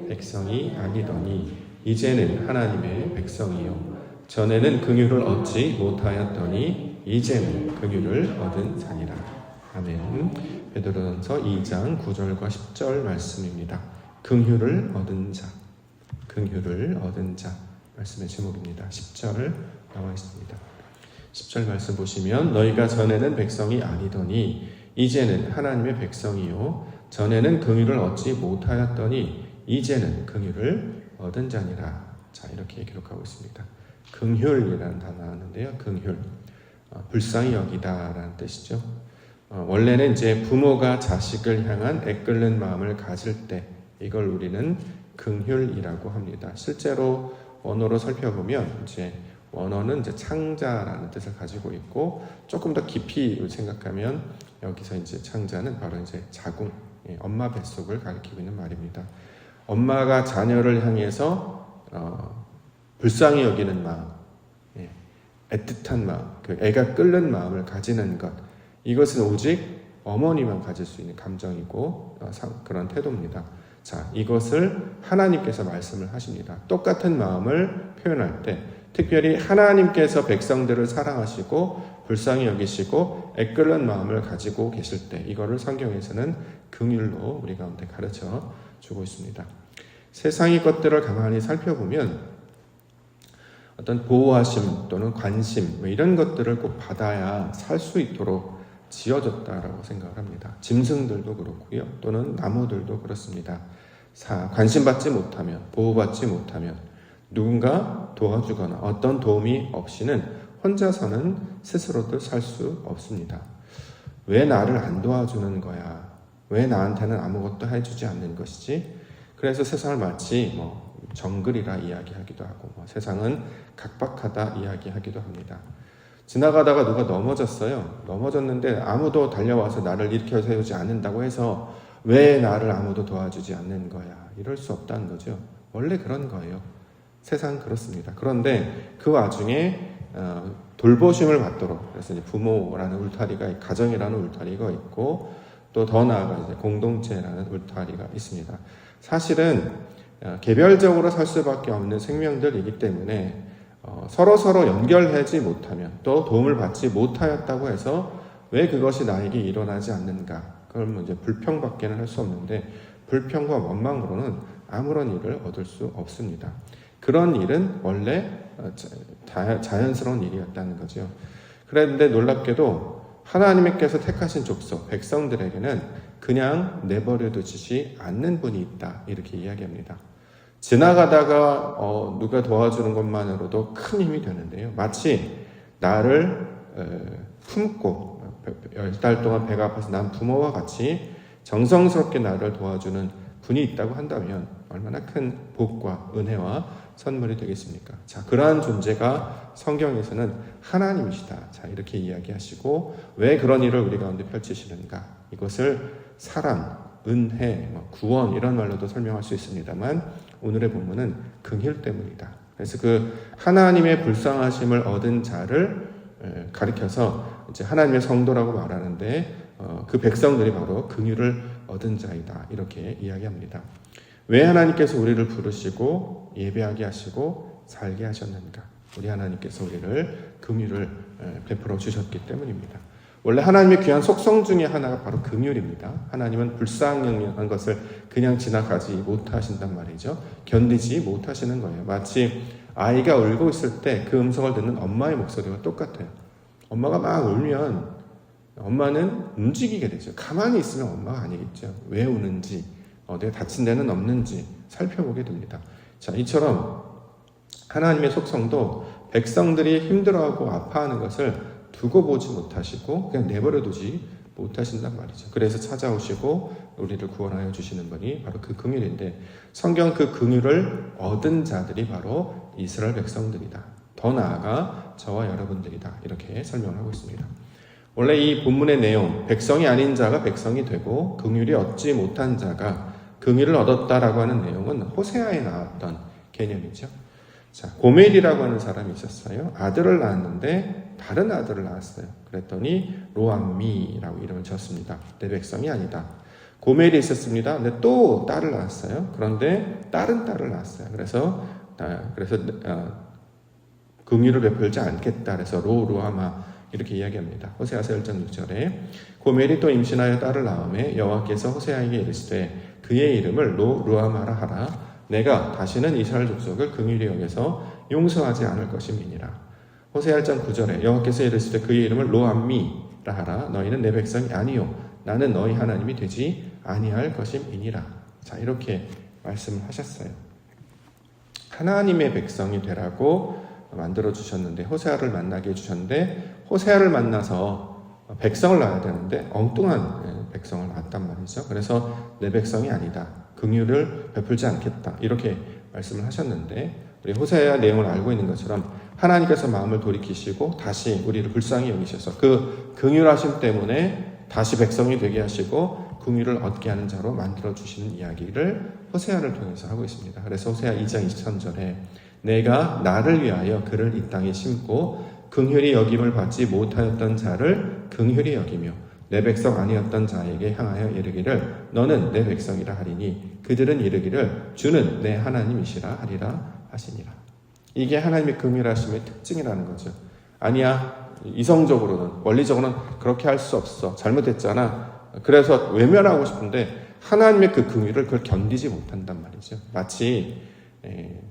백성이 아니더니 이제는 하나님의 백성이요 전에는 긍휼을 얻지 못하였더니 이제는 긍휼을 얻은 자니라. 아멘. 베드로전서 2장 9절과 10절 말씀입니다. 긍휼을 얻은 자, 긍휼을 얻은 자 말씀의 제목입니다. 10절 나와 있습니다. 10절 말씀 보시면 너희가 전에는 백성이 아니더니 이제는 하나님의 백성이요 전에는 긍휼을 얻지 못하였더니 이제는 긍휼을 얻은 자니라. 자, 이렇게 기록하고 있습니다. 긍휼이라는 단어 나왔는데요. 긍휼, 불쌍히 여기다라는 뜻이죠. 원래는 이제 부모가 자식을 향한 애끓는 마음을 가질 때 이걸 우리는 긍휼이라고 합니다. 실제로 원어로 살펴보면 이제 원어는 이제 창자라는 뜻을 가지고 있고 조금 더 깊이 생각하면 여기서 이제 창자는 바로 이제 자궁, 엄마 뱃속을 가리키고 있는 말입니다. 엄마가 자녀를 향해서 불쌍히 여기는 마음, 애틋한 마음, 그 애가 끓는 마음을 가지는 것, 이것은 오직 어머니만 가질 수 있는 감정이고 그런 태도입니다. 자, 이것을 하나님께서 말씀을 하십니다. 똑같은 마음을 표현할 때 특별히 하나님께서 백성들을 사랑하시고 불쌍히 여기시고 애끓는 마음을 가지고 계실 때 이거를 성경에서는 긍휼로 우리 가운데 가르쳐 주고 있습니다. 세상의 것들을 가만히 살펴보면 어떤 보호하심 또는 관심 이런 것들을 꼭 받아야 살 수 있도록 지어졌다라고 생각을 합니다. 짐승들도 그렇고요. 또는 나무들도 그렇습니다. 관심받지 못하면, 보호받지 못하면 누군가 도와주거나 어떤 도움이 없이는 혼자서는 스스로도 살 수 없습니다. 왜 나를 안 도와주는 거야? 왜 나한테는 아무것도 해주지 않는 것이지? 그래서 세상을 마치 정글이라 이야기하기도 하고 세상은 각박하다 이야기하기도 합니다. 지나가다가 누가 넘어졌어요. 넘어졌는데 아무도 달려와서 나를 일으켜 세우지 않는다고 해서 왜 나를 아무도 도와주지 않는 거야? 이럴 수 없다는 거죠. 원래 그런 거예요. 세상은 그렇습니다. 그런데 그 와중에 돌보심을 받도록 그래서 이제 부모라는 울타리가 가정이라는 울타리가 있고 또 더 나아가 이제 공동체라는 울타리가 있습니다. 사실은 개별적으로 살 수밖에 없는 생명들이기 때문에 서로 연결하지 못하면 또 도움을 받지 못하였다고 해서 왜 그것이 나에게 일어나지 않는가? 그러면 이제 불평밖에는 할 수 없는데 불평과 원망으로는 아무런 일을 얻을 수 없습니다. 그런 일은 원래 자연스러운 일이었다는 거죠. 그런데 놀랍게도 하나님께서 택하신 족속, 백성들에게는 그냥 내버려 두시지 않는 분이 있다. 이렇게 이야기합니다. 지나가다가 누가 도와주는 것만으로도 큰 힘이 되는데요. 마치 나를 품고 10달 동안 배가 아파서 난 부모와 같이 정성스럽게 나를 도와주는 분이 있다고 한다면 얼마나 큰 복과 은혜와 선물이 되겠습니까? 자, 그러한 존재가 성경에서는 하나님이시다. 자, 이렇게 이야기하시고 왜 그런 일을 우리 가운데 펼치시는가? 이것을 사랑, 은혜, 구원 이런 말로도 설명할 수 있습니다만 오늘의 본문은 긍휼 때문이다. 그래서 그 하나님의 불쌍하심을 얻은 자를 가리켜서 이제 하나님의 성도라고 말하는데 그 백성들이 바로 긍휼을 얻은 자이다. 이렇게 이야기합니다. 왜 하나님께서 우리를 부르시고 예배하게 하시고 살게 하셨는가? 우리 하나님께서 우리를 긍휼을 베풀어 주셨기 때문입니다. 원래 하나님의 귀한 속성 중에 하나가 바로 긍휼입니다. 하나님은 불쌍한 것을 그냥 지나가지 못하신단 말이죠. 견디지 못하시는 거예요. 마치 아이가 울고 있을 때 그 음성을 듣는 엄마의 목소리와 똑같아요. 엄마가 막 울면 엄마는 움직이게 되죠. 가만히 있으면 엄마가 아니겠죠. 왜 우는지, 내가 다친 데는 없는지 살펴보게 됩니다. 자, 이처럼 하나님의 속성도 백성들이 힘들어하고 아파하는 것을 두고 보지 못하시고 그냥 내버려 두지 못하신단 말이죠. 그래서 찾아오시고 우리를 구원하여 주시는 분이 바로 그 긍휼인데 성경 그 긍휼을 얻은 자들이 바로 이스라엘 백성들이다. 더 나아가 저와 여러분들이다. 이렇게 설명을 하고 있습니다. 원래 이 본문의 내용, 백성이 아닌 자가 백성이 되고 긍휼이 얻지 못한 자가 긍휼을 얻었다라고 하는 내용은 호세아에 나왔던 개념이죠. 자, 고멜이라고 하는 사람이 있었어요. 아들을 낳았는데 다른 아들을 낳았어요. 그랬더니 로암미라고 이름을 지었습니다. 내 백성이 아니다. 고멜이 있었습니다. 근데 또 딸을 낳았어요. 그런데 다른 딸을 낳았어요. 그래서 긍휼을 베풀지 않겠다. 그래서 로루아마 이렇게 이야기합니다. 호세아서 1장 6절에 고멜이 또 임신하여 딸을 낳음에 여호와께서 호세아에게 이르시되 그의 이름을 로루아마라 하라. 내가 다시는 이스라엘 족속을 긍휼히 여겨서 용서하지 않을 것임이니라. 호세아 1장 9절에 여호와께서 이르시되 그의 이름을 로암미라 하라. 너희는 내 백성이 아니요 나는 너희 하나님이 되지 아니할 것임이니라. 자, 이렇게 말씀을 하셨어요. 하나님의 백성이 되라고 만들어 주셨는데, 호세아를 만나게 해주셨는데, 호세아를 만나서 백성을 낳아야 되는데 엉뚱한 백성을 낳았단 말이죠. 그래서 내 백성이 아니다, 긍휼을 베풀지 않겠다, 이렇게 말씀을 하셨는데, 우리 호세아 내용을 알고 있는 것처럼 하나님께서 마음을 돌이키시고 다시 우리를 불쌍히 여기셔서 그 긍휼하심 때문에 다시 백성이 되게 하시고 긍휼을 얻게 하는 자로 만들어 주시는 이야기를 호세아를 통해서 하고 있습니다. 그래서 호세아 2장 23절에 내가 나를 위하여 그를 이 땅에 심고 긍휼히 여김을 받지 못하였던 자를 긍휼히 여기며 내 백성 아니었던 자에게 향하여 이르기를 너는 내 백성이라 하리니 그들은 이르기를 주는 내 하나님이시라 하리라 하시니라. 이게 하나님의 긍휼하심의 특징이라는 거죠. 아니야, 이성적으로는, 원리적으로는 그렇게 할 수 없어, 잘못했잖아, 그래서 외면하고 싶은데 하나님의 그 긍휼을 그걸 견디지 못한단 말이죠. 마치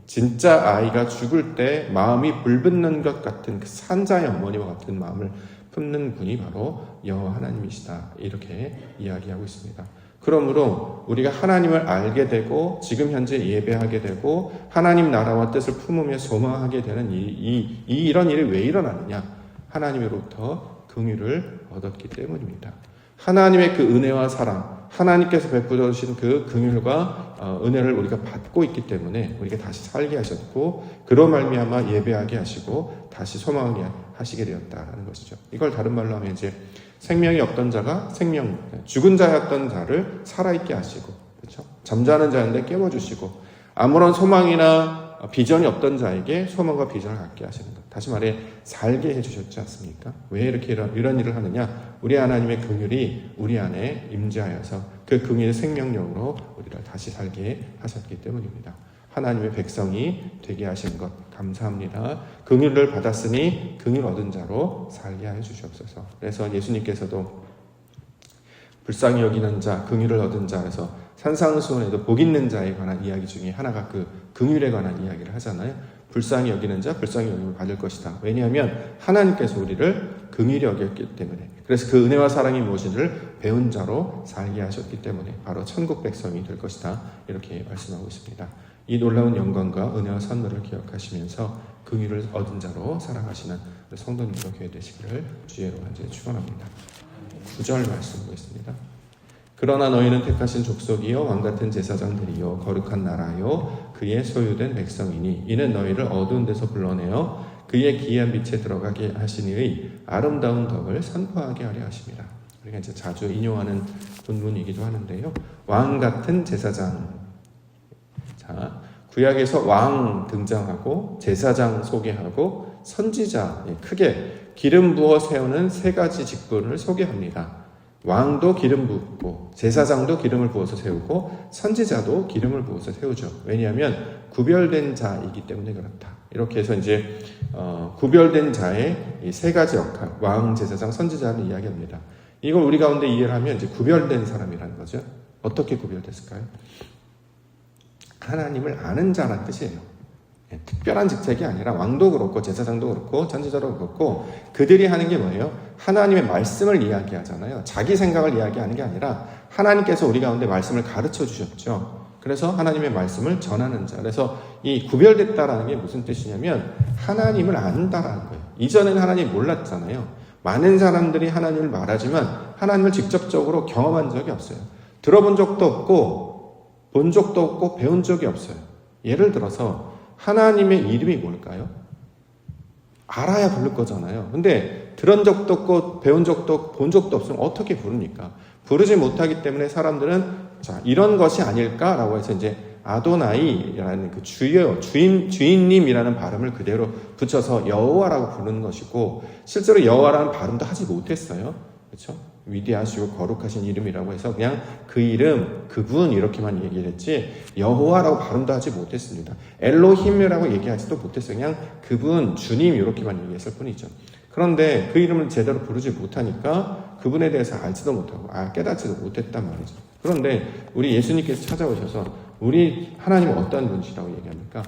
진짜 아이가 죽을 때 마음이 불붙는 것 같은 그 산자의 어머니와 같은 마음을 품는 분이 바로 여호와 하나님이시다, 이렇게 이야기하고 있습니다. 그러므로 우리가 하나님을 알게 되고 지금 현재 예배하게 되고 하나님 나라와 뜻을 품으며 소망하게 되는 이런 일이 왜 일어나느냐? 하나님으로부터 긍휼을 얻었기 때문입니다. 하나님의 그 은혜와 사랑, 하나님께서 베풀어 주신 그 긍휼과 은혜를 우리가 받고 있기 때문에 우리가 다시 살게 하셨고, 그로 말미암아 예배하게 하시고 다시 소망하게 하시게 되었다는 것이죠. 이걸 다른 말로 하면 이제 생명이 없던 자가 죽은 자였던 자를 살아있게 하시고, 그렇죠? 잠자는 자인데 깨워주시고, 아무런 소망이나 비전이 없던 자에게 소망과 비전을 갖게 하시는 것. 다시 말해 살게 해주셨지 않습니까? 왜 이렇게 이런 일을 하느냐? 우리 하나님의 긍휼이 우리 안에 임재하여서 그 긍휼의 생명력으로 우리를 다시 살게 하셨기 때문입니다. 하나님의 백성이 되게 하신 것 감사합니다. 긍휼을 받았으니 긍휼 얻은 자로 살게 하여 주시옵소서. 그래서 예수님께서도 불쌍히 여기는 자, 긍휼을 얻은 자에서 산상수훈에도 복 있는 자에 관한 이야기 중에 하나가 그 긍휼에 관한 이야기를 하잖아요. 불쌍히 여기는 자, 불쌍히 여김을 받을 것이다. 왜냐하면 하나님께서 우리를 긍휼히 여겼기 때문에, 그래서 그 은혜와 사랑이 무엇인지를 배운 자로 살게 하셨기 때문에 바로 천국 백성이 될 것이다, 이렇게 말씀하고 있습니다. 이 놀라운 영광과 은혜와 선물을 기억하시면서 긍휼을 얻은 자로 살아가시는 성도님과 교회 되시기를 주의 이름으로 간절히 축원합니다. 9절 말씀 보겠습니다. 그러나 너희는 택하신 족속이요 왕같은 제사장들이요 거룩한 나라요 그의 소유된 백성이니 이는 너희를 어두운 데서 불러내어 그의 기이한 빛에 들어가게 하시니의 아름다운 덕을 선포하게 하려 하십니다. 우리가 이제 자주 인용하는 본문이기도 하는데요. 왕같은 제사장. 자, 구약에서 왕 등장하고 제사장 소개하고 선지자, 크게 기름 부어 세우는 세 가지 직분을 소개합니다. 왕도 기름 붓고 제사장도 기름을 부어서 세우고 선지자도 기름을 부어서 세우죠. 왜냐하면 구별된 자이기 때문에 그렇다. 이렇게 해서 이제 구별된 자의 이 세 가지 역할, 왕, 제사장, 선지자를 이야기합니다. 이걸 우리 가운데 이해를 하면 이제 구별된 사람이라는 거죠. 어떻게 구별됐을까요? 하나님을 아는 자란 뜻이에요. 특별한 직책이 아니라 왕도 그렇고 제사장도 그렇고 선지자도 그렇고 그들이 하는 게 뭐예요? 하나님의 말씀을 이야기하잖아요. 자기 생각을 이야기하는 게 아니라 하나님께서 우리 가운데 말씀을 가르쳐 주셨죠. 그래서 하나님의 말씀을 전하는 자. 그래서 이 구별됐다라는 게 무슨 뜻이냐면 하나님을 안다라는 거예요. 이전에는 하나님 몰랐잖아요. 많은 사람들이 하나님을 말하지만 하나님을 직접적으로 경험한 적이 없어요. 들어본 적도 없고 본 적도 없고 배운 적이 없어요. 예를 들어서 하나님의 이름이 뭘까요? 알아야 부를 거잖아요. 근데 들은 적도 없고 배운 적도 없고 본 적도 없으면 어떻게 부릅니까? 부르지 못하기 때문에 사람들은 자, 이런 것이 아닐까라고 해서 이제 아도나이라는 그 주인님이라는 발음을 그대로 붙여서 여호와라고 부르는 것이고, 실제로 여호와라는 발음도 하지 못했어요. 그렇죠? 위대하시고 거룩하신 이름이라고 해서 그냥 그 이름, 그분 이렇게만 얘기를 했지 여호와라고 발음도 하지 못했습니다. 엘로힘이라고 얘기하지도 못했어요. 그냥 그분, 주님 이렇게만 얘기했을 뿐이죠. 그런데 그 이름을 제대로 부르지 못하니까 그분에 대해서 알지도 못하고 깨닫지도 못했단 말이죠. 그런데 우리 예수님께서 찾아오셔서 우리 하나님은 어떤 분이시라고 얘기합니까?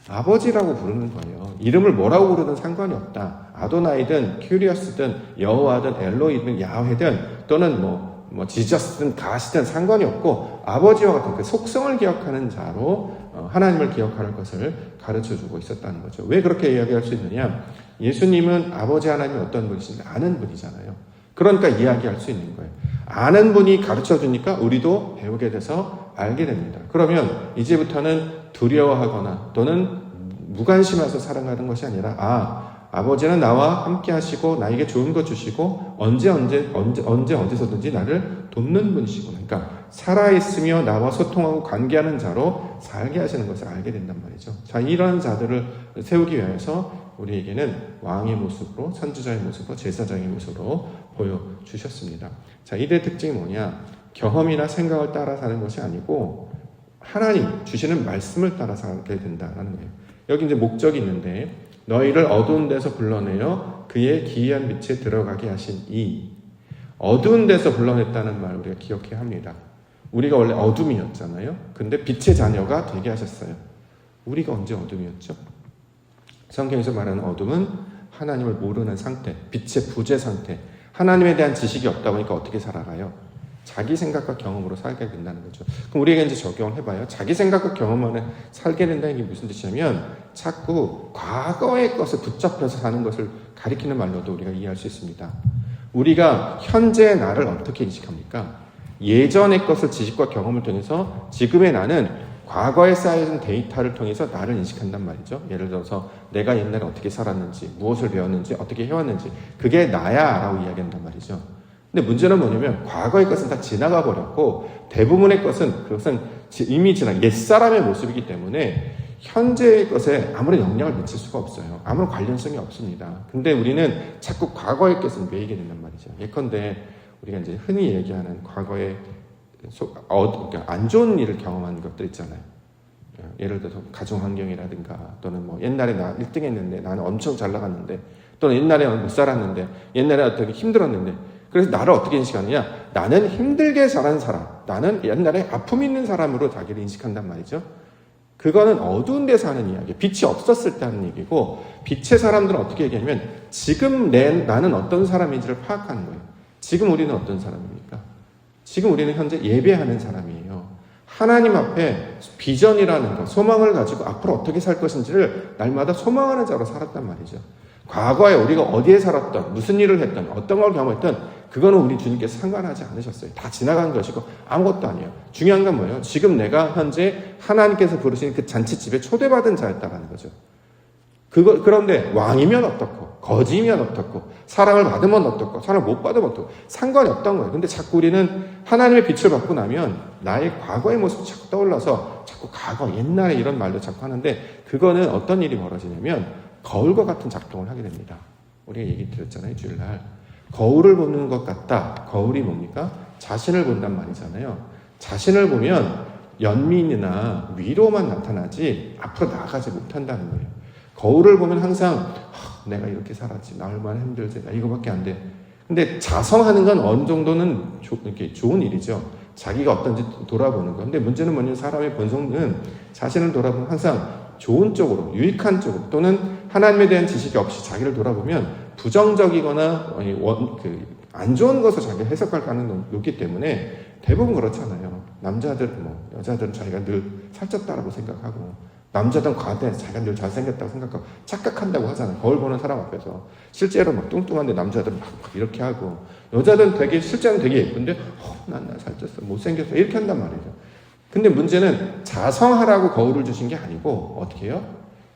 아버지라고 부르는 거예요. 이름을 뭐라고 부르든 상관이 없다. 아도나이든 큐리어스든 여호와든 엘로이든 야훼든 또는 뭐 지저스든 가시든 상관이 없고 아버지와 같은 그 속성을 기억하는 자로 하나님을 기억할 것을 가르쳐주고 있었다는 거죠. 왜 그렇게 이야기할 수 있느냐? 예수님은 아버지 하나님이 어떤 분이신지 아는 분이잖아요. 그러니까 이야기할 수 있는 거예요. 아는 분이 가르쳐주니까 우리도 배우게 돼서 알게 됩니다. 그러면 이제부터는 두려워하거나 또는 무관심해서 살아가는 것이 아니라 아버지는 나와 함께 하시고 나에게 좋은 거 주시고 언제서든지 나를 돕는 분이시고 그러니까 살아있으며 나와 소통하고 관계하는 자로 살게 하시는 것을 알게 된단 말이죠. 자, 이런 자들을 세우기 위해서 우리에게는 왕의 모습으로 선지자의 모습으로 제사장의 모습으로 보여주셨습니다. 자, 이들의 특징이 뭐냐? 경험이나 생각을 따라 사는 것이 아니고 하나님 주시는 말씀을 따라 살게 된다는 거예요. 여기 이제 목적이 있는데 너희를 어두운 데서 불러내어 그의 기이한 빛에 들어가게 하신 이 어두운 데서 불러냈다는 말 우리가 기억해야 합니다. 우리가 원래 어둠이었잖아요. 근데 빛의 자녀가 되게 하셨어요. 우리가 언제 어둠이었죠? 성경에서 말하는 어둠은 하나님을 모르는 상태, 빛의 부재 상태, 하나님에 대한 지식이 없다 보니까 어떻게 살아가요? 자기 생각과 경험으로 살게 된다는 거죠. 그럼 우리가 이제 적용을 해봐요. 자기 생각과 경험만에 살게 된다는 게 무슨 뜻이냐면 자꾸 과거의 것을 붙잡혀서 사는 것을 가리키는 말로도 우리가 이해할 수 있습니다. 우리가 현재의 나를 어떻게 인식합니까? 예전의 것을 지식과 경험을 통해서 지금의 나는 과거에 쌓여진 데이터를 통해서 나를 인식한단 말이죠. 예를 들어서 내가 옛날에 어떻게 살았는지, 무엇을 배웠는지, 어떻게 해왔는지 그게 나야 라고 이야기한단 말이죠. 근데 문제는 뭐냐면 과거의 것은 다 지나가 버렸고 대부분의 그것은 이미 지난 옛사람의 모습이기 때문에 현재의 것에 아무런 영향을 미칠 수가 없어요. 아무런 관련성이 없습니다. 근데 우리는 자꾸 과거의 것을 매이게 된단 말이죠. 예컨대 우리가 이제 흔히 얘기하는 과거에 그러니까 안 좋은 일을 경험한 것들 있잖아요. 예를 들어서 가정 환경이라든가 또는 뭐 옛날에 나 1등 했는데 나는 엄청 잘 나갔는데 또는 옛날에 못 살았는데 옛날에 어떻게 힘들었는데 그래서 나를 어떻게 인식하느냐? 나는 힘들게 자란 사람, 나는 옛날에 아픔 있는 사람으로 자기를 인식한단 말이죠. 그거는 어두운 데서 하는 이야기, 빛이 없었을 때 하는 얘기고 빛의 사람들은 어떻게 얘기하냐면 지금 나는 어떤 사람인지를 파악하는 거예요. 지금 우리는 어떤 사람입니까? 지금 우리는 현재 예배하는 사람이에요. 하나님 앞에 비전이라는 것, 소망을 가지고 앞으로 어떻게 살 것인지를 날마다 소망하는 자로 살았단 말이죠. 과거에 우리가 어디에 살았던, 무슨 일을 했던, 어떤 걸 경험했던 그거는 우리 주님께서 상관하지 않으셨어요. 다 지나간 것이고 아무것도 아니에요. 중요한 건 뭐예요? 지금 내가 현재 하나님께서 부르신 그 잔치집에 초대받은 자였다라는 거죠. 그런데 왕이면 어떻고 거지면 어떻고 사랑을 받으면 어떻고 사랑을 못 받으면 어떻고 상관이 없던 거예요. 근데 자꾸 우리는 하나님의 빛을 받고 나면 나의 과거의 모습이 자꾸 떠올라서 자꾸 과거 옛날에 이런 말도 자꾸 하는데 그거는 어떤 일이 벌어지냐면 거울과 같은 작동을 하게 됩니다. 우리가 얘기 드렸잖아요. 주일날. 거울을 보는 것 같다. 거울이 뭡니까? 자신을 본단 말이잖아요. 자신을 보면 연민이나 위로만 나타나지 앞으로 나아가지 못한다는 거예요. 거울을 보면 항상 내가 이렇게 살았지. 나 얼마나 힘들지. 나 이거밖에 안 돼. 근데 자성하는 건 어느 정도는 이렇게 좋은 일이죠. 자기가 어떤지 돌아보는 거. 근데 문제는 뭐냐면 사람의 본성은 자신을 돌아보면 항상 좋은 쪽으로, 유익한 쪽으로 또는 하나님에 대한 지식이 없이 자기를 돌아보면 부정적이거나 안 좋은 것을 자기가 해석할 가능성이 높기 때문에 대부분 그렇잖아요. 남자들, 여자들은 자기가 늘 살쪘다라고 생각하고 남자들은 과대해서 자기가 늘 잘생겼다고 생각하고 착각한다고 하잖아요. 거울 보는 사람 앞에서. 실제로 막 뚱뚱한데 남자들은 막 이렇게 하고 여자들은 실제는 되게 예쁜데 난 살쪘어, 못생겼어 이렇게 한단 말이죠. 근데 문제는 자성하라고 거울을 주신 게 아니고 어떻게 해요?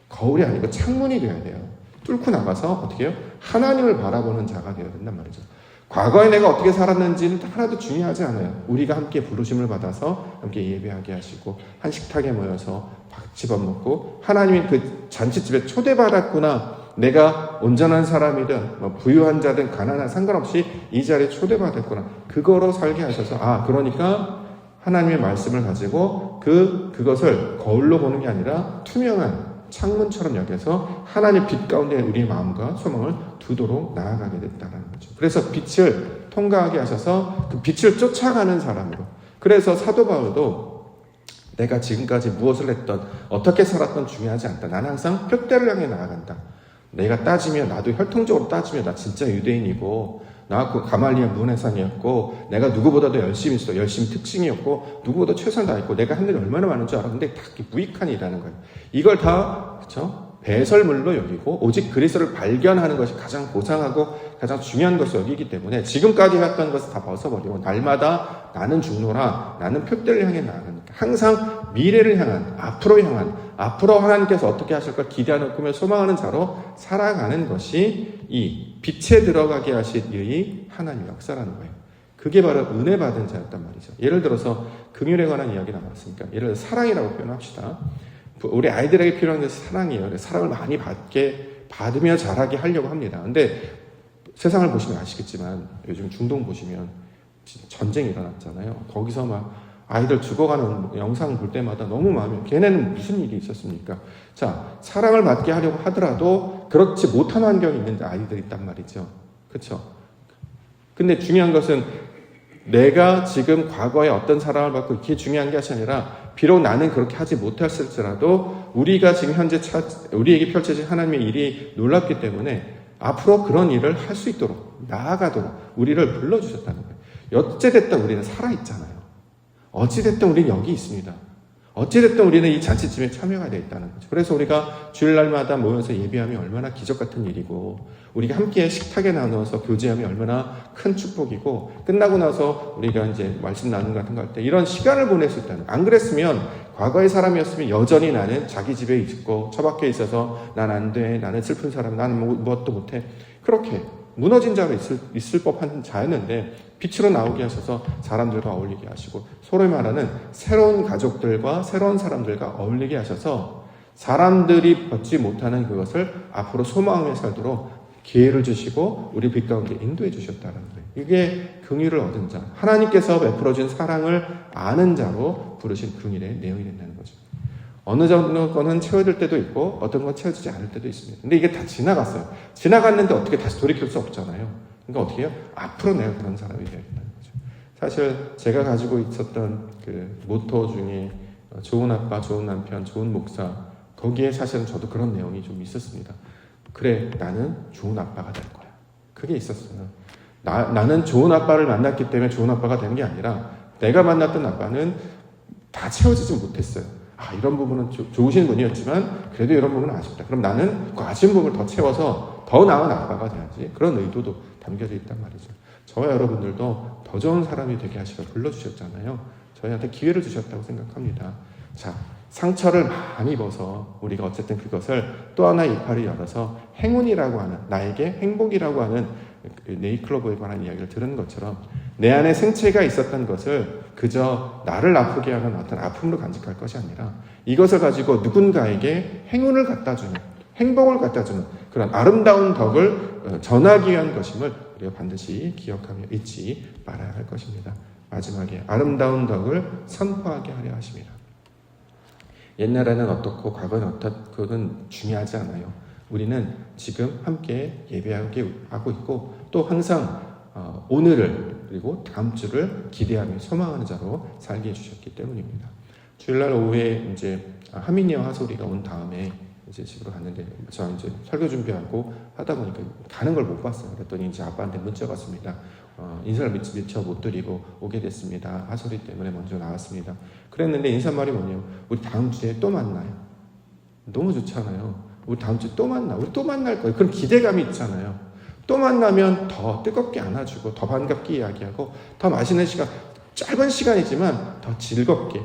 거울이 아니고 창문이 되어야 돼요. 뚫고 나가서 어떻게 해요? 하나님을 바라보는 자가 되어야 된단 말이죠. 과거에 내가 어떻게 살았는지는 하나도 중요하지 않아요. 우리가 함께 부르심을 받아서 함께 예배하게 하시고 한 식탁에 모여서 밥 집어먹고 하나님이 그 잔치집에 초대받았구나. 내가 온전한 사람이든 뭐 부유한 자든 가난한 상관없이 이 자리에 초대받았구나. 그거로 살게 하셔서 그러니까 하나님의 말씀을 가지고 그것을 거울로 보는 게 아니라 투명한 창문처럼 여겨서 하나님의 빛 가운데 우리의 마음과 소망을 두도록 나아가게 됐다는 거죠. 그래서 빛을 통과하게 하셔서 그 빛을 쫓아가는 사람으로. 그래서 사도 바울도 내가 지금까지 무엇을 했던 어떻게 살았던 중요하지 않다. 나는 항상 표대를 향해 나아간다. 내가 따지면 나도 혈통적으로 따지면 나 진짜 유대인이고 나 가말리아 문해상이었고 내가 누구보다도 열심히 했어. 열심히 특징이었고 누구보다 최선을 다했고 내가 한 일이 얼마나 많은 줄 알아. 근데 다 무익한 일이라는 거예요. 이걸 다 그렇죠? 배설물로 여기고 오직 그리스도를 발견하는 것이 가장 고상하고 가장 중요한 것을 여기기 때문에 지금까지 했던 것을 다 벗어버리고 날마다 나는 중노라 나는 표대를 향해 나아가니까 항상 미래를 향한 앞으로 하나님께서 어떻게 하실 걸 기대하는 꿈을 소망하는 자로 살아가는 것이 이 빛에 들어가게 하실 이 하나님의 역사라는 거예요. 그게 바로 은혜 받은 자였단 말이죠. 예를 들어서 긍휼에 관한 이야기 나왔으니까 예를 들어 사랑이라고 표현합시다. 우리 아이들에게 필요한 것이 사랑이에요. 사랑을 많이 받으며 자라게 하려고 합니다. 근데 세상을 보시면 아시겠지만 요즘 중동 보시면 전쟁이 일어났잖아요. 거기서 막 아이들 죽어가는 영상을 볼 때마다 너무 마음이 걔네는 무슨 일이 있었습니까? 자, 사랑을 받게 하려고 하더라도 그렇지 못한 환경이 있는데 아이들이 있단 말이죠. 그렇죠? 근데 중요한 것은 내가 지금 과거에 어떤 사랑을 받고 이게 중요한 것이 아니라 비록 나는 그렇게 하지 못했을지라도 우리가 지금 현재 우리에게 펼쳐진 하나님의 일이 놀랍기 때문에 앞으로 그런 일을 할 수 있도록 나아가도록 우리를 불러주셨다는 거예요. 어찌됐든 우리는 살아있잖아요. 어찌됐든 우리는 여기 있습니다. 어찌됐든 우리는 이 잔치집에 참여가 되어 있다는 거죠. 그래서 우리가 주일날마다 모여서 예배하면 얼마나 기적 같은 일이고 우리가 함께 식탁에 나누어서 교제하면 얼마나 큰 축복이고 끝나고 나서 우리가 이제 말씀 나누는 같은 거 할 때 이런 시간을 보낼 수 있다는 거예요. 안 그랬으면 과거의 사람이었으면 여전히 나는 자기 집에 있고 처박혀 있어서 난 안 돼, 나는 슬픈 사람, 나는 무엇도 못해 그렇게 무너진 자로 있을 법한 자였는데 빛으로 나오게 하셔서 사람들과 어울리게 하시고 소위 말하는 새로운 가족들과 새로운 사람들과 어울리게 하셔서 사람들이 받지 못하는 그것을 앞으로 소망하며 살도록 기회를 주시고 우리 빛 가운데 인도해 주셨다는 거예요. 이게 긍휼을 얻은 자, 하나님께서 베풀어준 사랑을 아는 자로 부르신 긍휼의 내용이 된다는 거죠. 어느 정도 거는 채워질 때도 있고 어떤 건 채워지지 않을 때도 있습니다. 근데 이게 다 지나갔어요. 지나갔는데 어떻게 다시 돌이킬 수 없잖아요. 그러니까 어떻게 해요? 앞으로 내가 그런 사람이 되어야 된다는 거죠. 사실 제가 가지고 있었던 그 모토 중에 좋은 아빠, 좋은 남편, 좋은 목사 거기에 사실은 저도 그런 내용이 좀 있었습니다. 그래, 나는 좋은 아빠가 될 거야. 그게 있었어요. 나는 좋은 아빠를 만났기 때문에 좋은 아빠가 되는 게 아니라 내가 만났던 아빠는 다 채워지지 못했어요. 이런 부분은 좋으신 분이었지만 그래도 이런 부분은 아쉽다. 그럼 나는 그 아쉬운 부분을 더 채워서 더 나은 아빠가 돼야지. 그런 의도도 담겨져 있단 말이죠. 저와 여러분들도 더 좋은 사람이 되게 하시려 불러주셨잖아요. 저희한테 기회를 주셨다고 생각합니다. 자, 상처를 많이 입어서 우리가 어쨌든 그것을 또 하나의 이파를 열어서 행운이라고 하는 나에게 행복이라고 하는 네이클로버에 관한 이야기를 들은 것처럼 내 안에 생체가 있었던 것을 그저 나를 아프게 하는 어떤 아픔으로 간직할 것이 아니라 이것을 가지고 누군가에게 행운을 갖다 주는 행복을 갖다 주는 그런 아름다운 덕을 전하기 위한 것임을 우리가 반드시 기억하며 잊지 말아야 할 것입니다. 마지막에 아름다운 덕을 선포하게 하려 하십니다. 옛날에는 어떻고 과거는 어떻고는 중요하지 않아요. 우리는 지금 함께 예배하고 있고 또 항상 오늘을 그리고 다음 주를 기대하며 소망하는 자로 살게 해주셨기 때문입니다. 주일날 오후에 이제 하민이와 하솔이가 온 다음에 이제 집으로 갔는데 저 이제 설교 준비하고 하다 보니까 가는 걸 못 봤어요. 그랬더니 이제 아빠한테 문자가 왔습니다. 인사를 미처 못 드리고 오게 됐습니다. 하솔이 때문에 먼저 나왔습니다. 그랬는데 인사말이 뭐냐면 우리 다음 주에 또 만나요. 너무 좋잖아요. 우리 다음 주에 또 만나. 우리 또 만날 거예요. 그런 기대감이 있잖아요. 또 만나면 더 뜨겁게 안아주고 더 반갑게 이야기하고 더 맛있는 시간, 짧은 시간이지만 더 즐겁게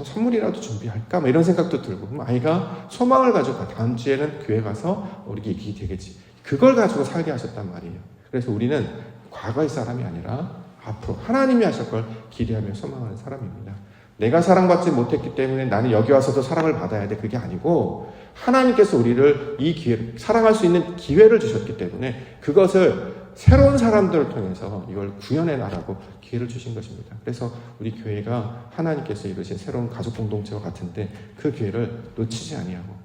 선물이라도 준비할까? 이런 생각도 들고 그럼 아이가 소망을 가지고 다음 주에는 교회 가서 우리 얘기 되겠지. 그걸 가지고 살게 하셨단 말이에요. 그래서 우리는 과거의 사람이 아니라 앞으로 하나님이 하실 걸 기대하며 소망하는 사람입니다. 내가 사랑받지 못했기 때문에 나는 여기 와서도 사랑을 받아야 돼. 그게 아니고 하나님께서 우리를 이 기회, 사랑할 수 있는 기회를 주셨기 때문에 그것을 새로운 사람들을 통해서 이걸 구현해 나가고 기회를 주신 것입니다. 그래서 우리 교회가 하나님께서 이루신 새로운 가족 공동체와 같은데 그 기회를 놓치지 아니하고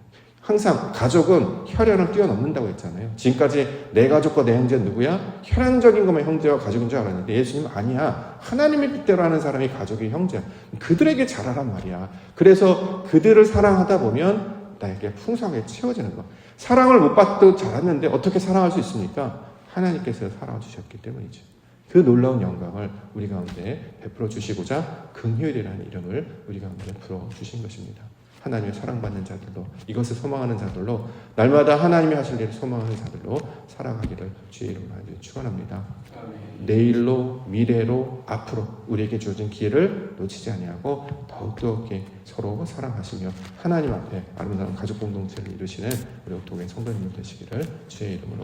항상 가족은 혈연을 뛰어넘는다고 했잖아요. 지금까지 내 가족과 내 형제는 누구야? 혈연적인 것만 형제와 가족인 줄 알았는데 예수님은 아니야. 하나님의 뜻대로 하는 사람이 가족이 형제야. 그들에게 잘하란 말이야. 그래서 그들을 사랑하다 보면 나에게 풍성하게 채워지는 거. 사랑을 못 받도 자랐는데 어떻게 사랑할 수 있습니까? 하나님께서 사랑을 주셨기 때문이죠. 그 놀라운 영광을 우리 가운데 베풀어 주시고자 긍휼이라는 이름을 우리 가운데 베풀어 주신 것입니다. 하나님의 사랑받는 자들로, 이것을 소망하는 자들로, 날마다 하나님이 하실 일을 소망하는 자들로 살아가기를 주의 이름으로 축원합니다. 내일로, 미래로, 앞으로 우리에게 주어진 기회를 놓치지 아니하고 더욱더 서로 사랑하시며 하나님 앞에 아름다운 가족 공동체를 이루시는 우리 옥동의 성도님들 되시기를 주의 이름으로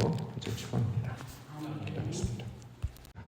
축원합니다. 기도하겠습니다.